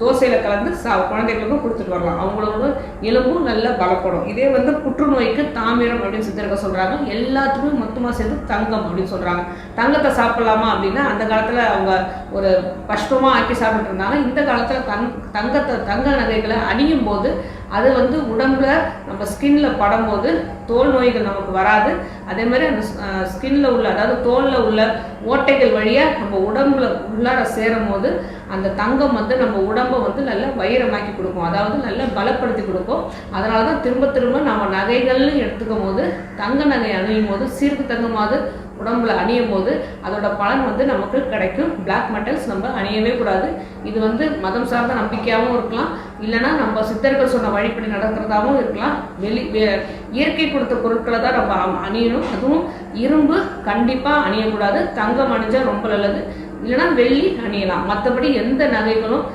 தோசையில் கலந்து குழந்தைகளுக்கும் கொடுத்துட்டு வரலாம். அவங்களோட எலும்பும் நல்லா பலப்படும். இதே வந்து புற்றுநோய்க்கு தாமிரம் அப்படின்னு சித்தர்கள் சொல்கிறாங்க. எல்லாத்துக்குமே மொத்தமாக சேர்ந்து தங்கம் அப்படின்னு சொல்கிறாங்க. தங்கத்தை சாப்பிடலாமா அப்படின்னா அந்த காலத்தில் அவங்க ஒரு பஷ்பமாக ஆக்கி சாப்பிட்டு இருந்தாங்க. இந்த காலத்தில் தங்க நகைகளை அணியும் போது அது வந்து உடம்புல நம்ம ஸ்கின்ல படும்போது தோல் நோய்கள் நமக்கு வராது. அதே மாதிரி அந்த ஸ்கின்ல உள்ள, அதாவது தோல்ல உள்ள ஓட்டைகள் வழியாக நம்ம உடம்புல உள்ளார சேரும் போது அந்த தங்கம் வந்து நம்ம உடம்பை வந்து நல்லா வைரமாக்கி கொடுக்கும், அதாவது நல்லா பலப்படுத்தி கொடுக்கும். அதனால தான் திரும்ப திரும்ப நம்ம நகைகள்னு எடுத்துக்கும் போது தங்க நகை அணியும் போது சீர்கு தங்கமாவது உடம்புல அணியும் போது அதோட பலன் வந்து நமக்கு கிடைக்கும். பிளாக் மெட்டல்ஸ் நம்ம அணியவே கூடாது. இது வந்து மதம் சார்ந்த நம்பிக்கையாகவும் இருக்கலாம், இல்லைன்னா நம்ம சித்தர்கள் சொன்ன வழிபடி நடக்கிறதாகவும் இருக்கலாம். இயற்கை கொடுத்த பொருட்களை தான் நம்ம அணியணும். அதுவும் இரும்பு கண்டிப்பாக அணியக்கூடாது. தங்கம் அணிஞ்சால் ரொம்ப நல்லது, இல்லைன்னா வெள்ளி அணியலாம். மற்றபடி எந்த நகைகளும்